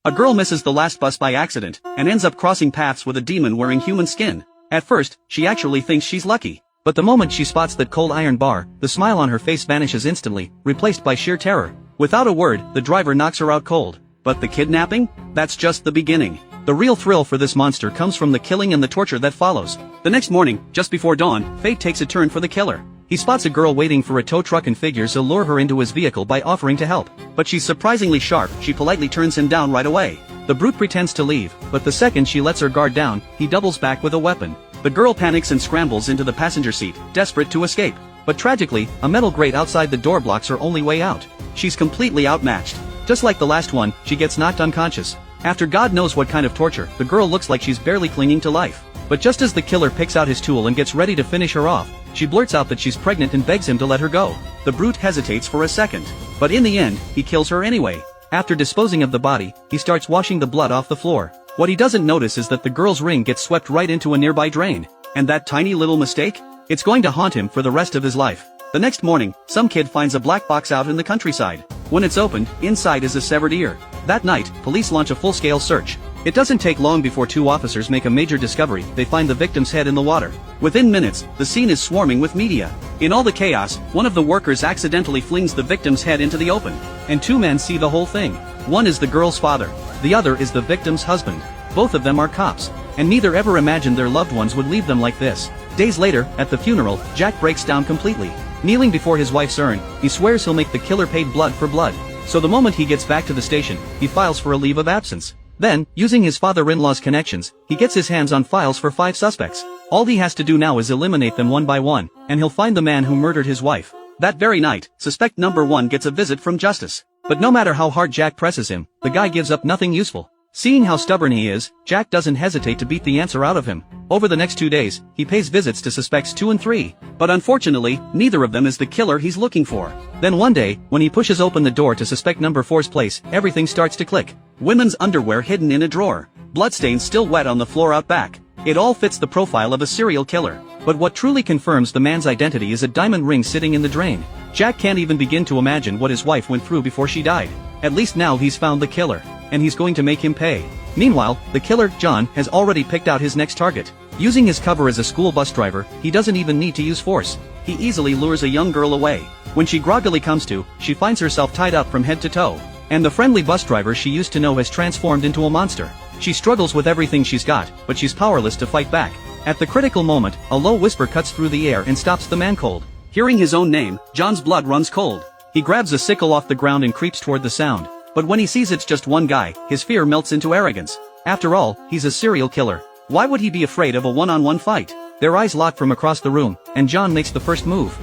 A girl misses the last bus by accident, and ends up crossing paths with a demon wearing human skin. At first, she actually thinks she's lucky. But the moment she spots that cold iron bar, the smile on her face vanishes instantly, replaced by sheer terror. Without a word, the driver knocks her out cold. But the kidnapping? That's just the beginning. The real thrill for this monster comes from the killing and the torture that follows. The next morning, just before dawn, fate takes a turn for the killer. He spots a girl waiting for a tow truck and figures to lure her into his vehicle by offering to help. But she's surprisingly sharp, she politely turns him down right away. The brute pretends to leave, but the second she lets her guard down, he doubles back with a weapon. The girl panics and scrambles into the passenger seat, desperate to escape. But tragically, a metal grate outside the door blocks her only way out. She's completely outmatched. Just like the last one, she gets knocked unconscious. After God knows what kind of torture, the girl looks like she's barely clinging to life. But just as the killer picks out his tool and gets ready to finish her off, she blurts out that she's pregnant and begs him to let her go. The brute hesitates for a second. But in the end, he kills her anyway. After disposing of the body, he starts washing the blood off the floor. What he doesn't notice is that the girl's ring gets swept right into a nearby drain. And that tiny little mistake? It's going to haunt him for the rest of his life. The next morning, some kid finds a black box out in the countryside. When it's opened, inside is a severed ear. That night, police launch a full-scale search. It doesn't take long before two officers make a major discovery. They find the victim's head in the water. Within minutes, the scene is swarming with media. In all the chaos, one of the workers accidentally flings the victim's head into the open. And two men see the whole thing. One is the girl's father. The other is the victim's husband. Both of them are cops. And neither ever imagined their loved ones would leave them like this. Days later, at the funeral, Jack breaks down completely. Kneeling before his wife's urn, he swears he'll make the killer pay blood for blood. So the moment he gets back to the station, he files for a leave of absence. Then, using his father-in-law's connections, he gets his hands on files for 5 suspects. All he has to do now is eliminate them one by one, and he'll find the man who murdered his wife. That very night, suspect number 1 gets a visit from Justice. But no matter how hard Jack presses him, the guy gives up nothing useful. Seeing how stubborn he is, Jack doesn't hesitate to beat the answer out of him. Over the next 2 days, he pays visits to suspects 2 and 3. But unfortunately, neither of them is the killer he's looking for. Then one day, when he pushes open the door to suspect number 4's place, everything starts to click. Women's underwear hidden in a drawer. Bloodstains still wet on the floor out back. It all fits the profile of a serial killer. But what truly confirms the man's identity is a diamond ring sitting in the drain. Jack can't even begin to imagine what his wife went through before she died. At least now he's found the killer. And he's going to make him pay. Meanwhile, the killer, John, has already picked out his next target. Using his cover as a school bus driver, he doesn't even need to use force. He easily lures a young girl away. When she groggily comes to, she finds herself tied up from head to toe. And the friendly bus driver she used to know has transformed into a monster. She struggles with everything she's got, but she's powerless to fight back. At the critical moment, a low whisper cuts through the air and stops the man cold. Hearing his own name, John's blood runs cold. He grabs a sickle off the ground and creeps toward the sound. But when he sees it's just one guy, his fear melts into arrogance. After all, he's a serial killer. Why would he be afraid of a one-on-one fight? Their eyes lock from across the room, and John makes the first move.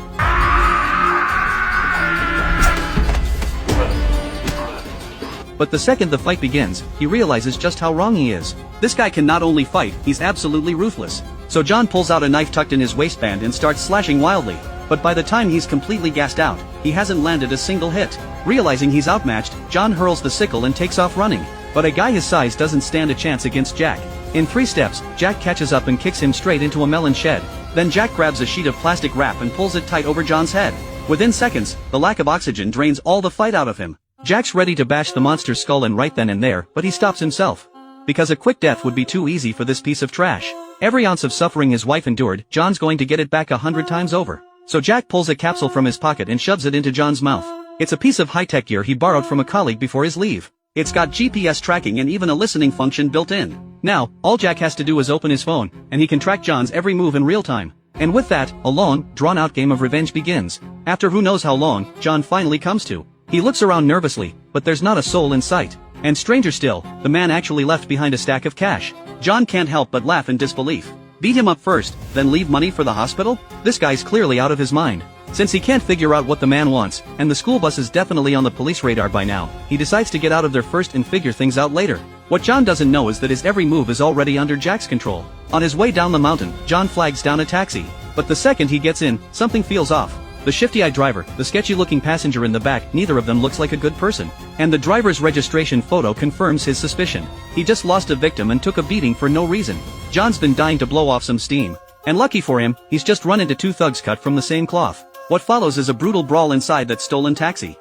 But the second the fight begins, he realizes just how wrong he is. This guy can not only fight, he's absolutely ruthless. So John pulls out a knife tucked in his waistband and starts slashing wildly. But by the time he's completely gassed out, he hasn't landed a single hit. Realizing he's outmatched, John hurls the sickle and takes off running. But a guy his size doesn't stand a chance against Jack. In 3 steps, Jack catches up and kicks him straight into a melon shed. Then Jack grabs a sheet of plastic wrap and pulls it tight over John's head. Within seconds, the lack of oxygen drains all the fight out of him. Jack's ready to bash the monster's skull in right then and there, but he stops himself. Because a quick death would be too easy for this piece of trash. Every ounce of suffering his wife endured, John's going to get it back 100 times over. So Jack pulls a capsule from his pocket and shoves it into John's mouth. It's a piece of high-tech gear he borrowed from a colleague before his leave. It's got GPS tracking and even a listening function built in. Now, all Jack has to do is open his phone, and he can track John's every move in real time. And with that, a long, drawn-out game of revenge begins. After who knows how long, John finally comes to. He looks around nervously, but there's not a soul in sight. And stranger still, the man actually left behind a stack of cash. John can't help but laugh in disbelief. Beat him up first, then leave money for the hospital? This guy's clearly out of his mind. Since he can't figure out what the man wants, and the school bus is definitely on the police radar by now, he decides to get out of there first and figure things out later. What John doesn't know is that his every move is already under Jack's control. On his way down the mountain, John flags down a taxi. But the second he gets in, something feels off. The shifty-eyed driver, the sketchy-looking passenger in the back, neither of them looks like a good person. And the driver's registration photo confirms his suspicion. He just lost a victim and took a beating for no reason. John's been dying to blow off some steam. And lucky for him, he's just run into 2 thugs cut from the same cloth. What follows is a brutal brawl inside that stolen taxi.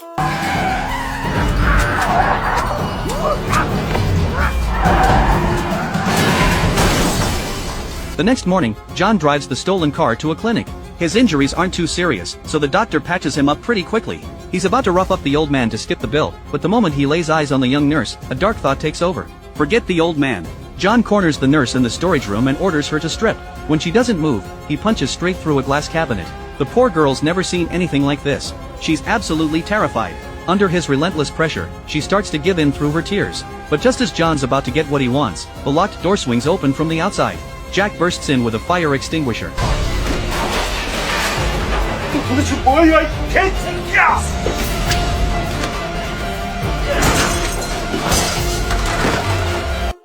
The next morning, John drives the stolen car to a clinic. His injuries aren't too serious, so the doctor patches him up pretty quickly. He's about to rough up the old man to skip the bill, but the moment he lays eyes on the young nurse, a dark thought takes over. Forget the old man. John corners the nurse in the storage room and orders her to strip. When she doesn't move, he punches straight through a glass cabinet. The poor girl's never seen anything like this. She's absolutely terrified. Under his relentless pressure, she starts to give in through her tears. But just as John's about to get what he wants, the locked door swings open from the outside. Jack bursts in with a fire extinguisher.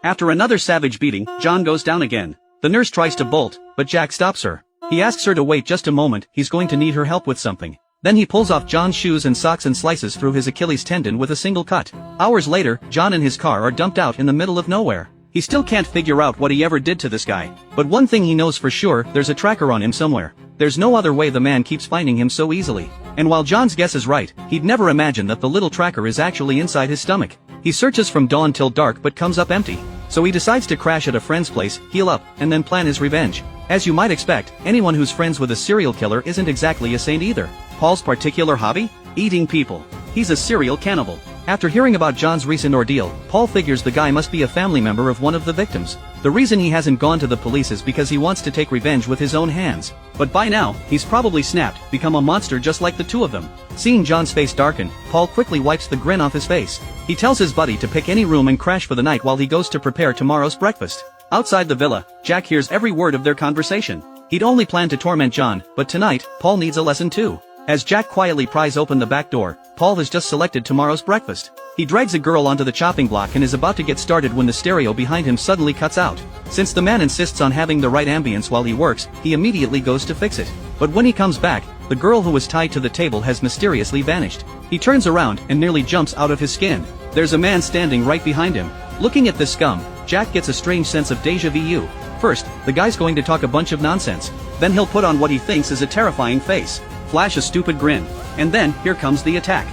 After another savage beating, John goes down again. The nurse tries to bolt, but Jack stops her. He asks her to wait just a moment, he's going to need her help with something. Then he pulls off John's shoes and socks and slices through his Achilles tendon with a single cut. Hours later, John and his car are dumped out in the middle of nowhere. He still can't figure out what he ever did to this guy. But one thing he knows for sure, there's a tracker on him somewhere. There's no other way the man keeps finding him so easily. And while John's guess is right, he'd never imagine that the little tracker is actually inside his stomach. He searches from dawn till dark but comes up empty. So he decides to crash at a friend's place, heal up, and then plan his revenge. As you might expect, anyone who's friends with a serial killer isn't exactly a saint either. Paul's particular hobby? Eating people. He's a serial cannibal. After hearing about John's recent ordeal, Paul figures the guy must be a family member of one of the victims. The reason he hasn't gone to the police is because he wants to take revenge with his own hands. But by now, he's probably snapped, become a monster just like the two of them. Seeing John's face darken, Paul quickly wipes the grin off his face. He tells his buddy to pick any room and crash for the night while he goes to prepare tomorrow's breakfast. Outside the villa, Jack hears every word of their conversation. He'd only planned to torment John, but tonight, Paul needs a lesson too. As Jack quietly pries open the back door, Paul has just selected tomorrow's breakfast. He drags a girl onto the chopping block and is about to get started when the stereo behind him suddenly cuts out. Since the man insists on having the right ambience while he works, he immediately goes to fix it. But when he comes back, the girl who was tied to the table has mysteriously vanished. He turns around and nearly jumps out of his skin. There's a man standing right behind him. Looking at this scum, Jack gets a strange sense of déjà vu. First, the guy's going to talk a bunch of nonsense. Then he'll put on what he thinks is a terrifying face, flash a stupid grin, and then here comes the attack.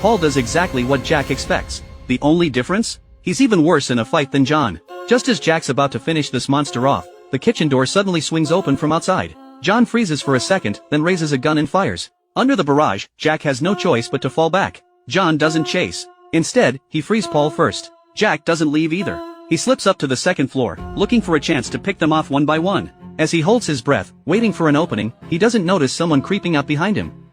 Paul does exactly what Jack expects. The only difference? He's even worse in a fight than John. Just as Jack's about to finish this monster off, the kitchen door suddenly swings open from outside. John freezes for a second, then raises a gun and fires. Under the barrage, Jack has no choice but to fall back. John doesn't chase. Instead, he frees Paul first. Jack doesn't leave either. He slips up to the second floor, looking for a chance to pick them off one by one. As he holds his breath, waiting for an opening, he doesn't notice someone creeping up behind him.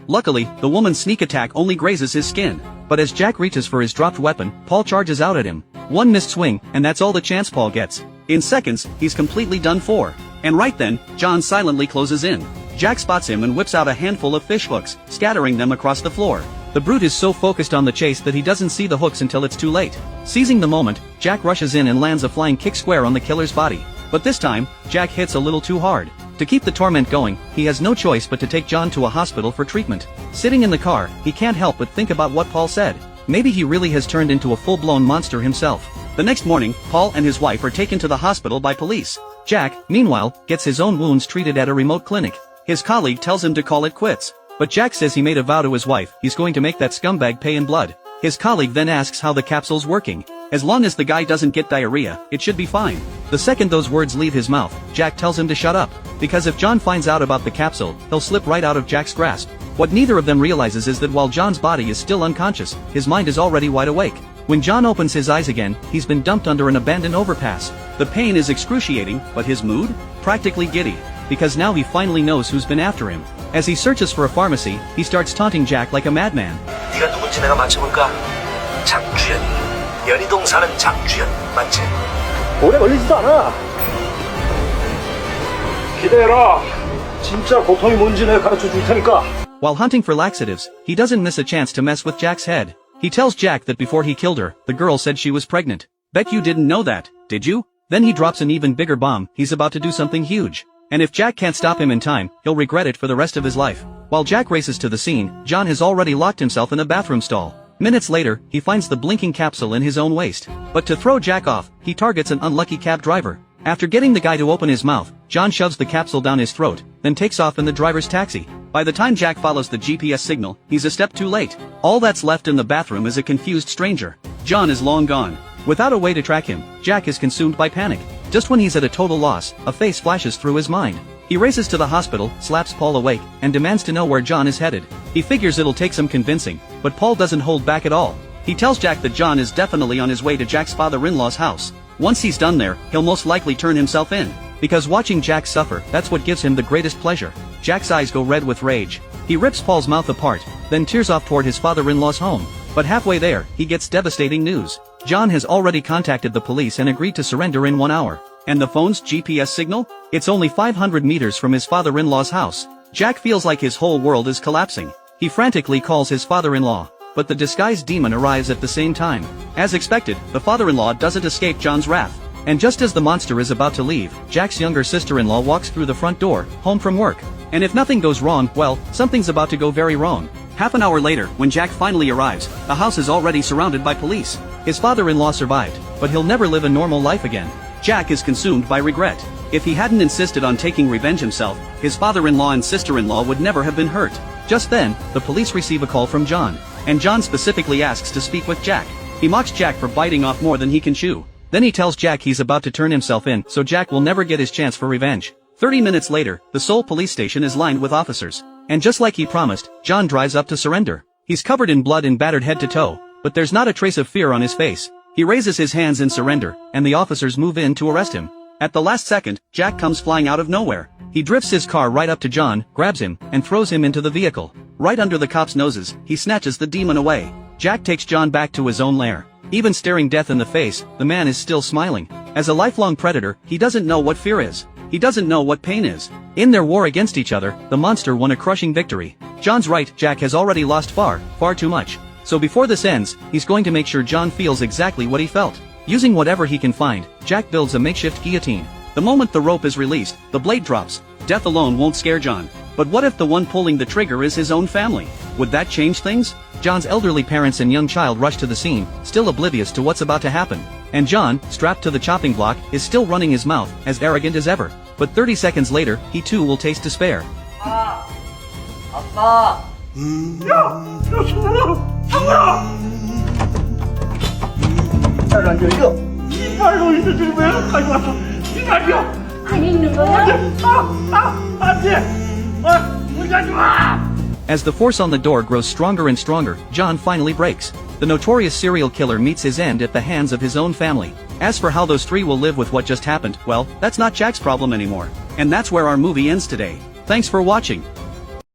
Luckily, the woman's sneak attack only grazes his skin. But as Jack reaches for his dropped weapon, Paul charges out at him. One missed swing, and that's all the chance Paul gets. In seconds, he's completely done for. And right then, John silently closes in. Jack spots him and whips out a handful of fish hooks, scattering them across the floor. The brute is so focused on the chase that he doesn't see the hooks until it's too late. Seizing the moment, Jack rushes in and lands a flying kick square on the killer's body. But this time, Jack hits a little too hard. To keep the torment going, he has no choice but to take John to a hospital for treatment. Sitting in the car, he can't help but think about what Paul said. Maybe he really has turned into a full-blown monster himself. The next morning, Paul and his wife are taken to the hospital by police. Jack, meanwhile, gets his own wounds treated at a remote clinic. His colleague tells him to call it quits. But Jack says he made a vow to his wife, he's going to make that scumbag pay in blood. His colleague then asks how the capsule's working. As long as the guy doesn't get diarrhea, it should be fine. The second those words leave his mouth, Jack tells him to shut up. Because if John finds out about the capsule, he'll slip right out of Jack's grasp. What neither of them realizes is that while John's body is still unconscious, his mind is already wide awake. When John opens his eyes again, he's been dumped under an abandoned overpass. The pain is excruciating, but his mood? Practically giddy. Because now he finally knows who's been after him. As he searches for a pharmacy, he starts taunting Jack like a madman. 네가 누군지 내가 맞춰볼까? 장주연이. 연희동 사는 장주연, 맞지? 오래 걸리지도 않아. 기대해라. 진짜 고통이 뭔지 내가 가르쳐 줄 테니까. While hunting for laxatives, he doesn't miss a chance to mess with Jack's head. He tells Jack that before he killed her, the girl said she was pregnant. Bet you didn't know that, did you? Then he drops an even bigger bomb, he's about to do something huge. And if Jack can't stop him in time, he'll regret it for the rest of his life. While Jack races to the scene, John has already locked himself in a bathroom stall. Minutes later, he finds the blinking capsule in his own waist. But to throw Jack off, he targets an unlucky cab driver. After getting the guy to open his mouth, John shoves the capsule down his throat, then takes off in the driver's taxi. By the time Jack follows the GPS signal, he's a step too late. All that's left in the bathroom is a confused stranger. John is long gone. Without a way to track him, Jack is consumed by panic. Just when he's at a total loss, a face flashes through his mind. He races to the hospital, slaps Paul awake, and demands to know where John is headed. He figures it'll take some convincing, but Paul doesn't hold back at all. He tells Jack that John is definitely on his way to Jack's father-in-law's house. Once he's done there, he'll most likely turn himself in. Because watching Jack suffer, that's what gives him the greatest pleasure. Jack's eyes go red with rage. He rips Paul's mouth apart, then tears off toward his father-in-law's home. But halfway there, he gets devastating news. John has already contacted the police and agreed to surrender in 1 hour. And the phone's GPS signal? It's only 500 meters from his father-in-law's house. Jack feels like his whole world is collapsing. He frantically calls his father-in-law. But the disguised demon arrives at the same time. As expected, the father-in-law doesn't escape John's wrath. And just as the monster is about to leave, Jack's younger sister-in-law walks through the front door, home from work. And if nothing goes wrong, well, something's about to go very wrong. Half an hour later, when Jack finally arrives, the house is already surrounded by police. His father-in-law survived, but he'll never live a normal life again. Jack is consumed by regret. If he hadn't insisted on taking revenge himself, his father-in-law and sister-in-law would never have been hurt. Just then, the police receive a call from John. And John specifically asks to speak with Jack. He mocks Jack for biting off more than he can chew. Then he tells Jack he's about to turn himself in, so Jack will never get his chance for revenge. 30 minutes later, the Seoul police station is lined with officers. And just like he promised, John drives up to surrender. He's covered in blood and battered head to toe, but there's not a trace of fear on his face. He raises his hands in surrender, and the officers move in to arrest him. At the last second, Jack comes flying out of nowhere. He drifts his car right up to John, grabs him, and throws him into the vehicle. Right under the cops' noses, he snatches the demon away. Jack takes John back to his own lair. Even staring death in the face, the man is still smiling. As a lifelong predator, he doesn't know what fear is. He doesn't know what pain is. In their war against each other, the monster won a crushing victory. John's right, Jack has already lost far too much. So before this ends, he's going to make sure John feels exactly what he felt. Using whatever he can find, Jack builds a makeshift guillotine. The moment the rope is released, the blade drops. Death alone won't scare John. But what if the one pulling the trigger is his own family? Would that change things? John's elderly parents and young child rush to the scene, still oblivious to what's about to happen. And John, strapped to the chopping block, is still running his mouth, as arrogant as ever. But 30 seconds later, he too will taste despair. 아빠. 야, 성우야. 안 열려. 이빨로 있는 지금 왜 가져왔어? 이빨이요. 안 있는 거야? 안 돼. 문 닫지 마. As the force on the door grows stronger and stronger, John finally breaks. The notorious serial killer meets his end at the hands of his own family. As for how those three will live with what just happened, well, that's not Jack's problem anymore. And that's where our movie ends today. Thanks for watching.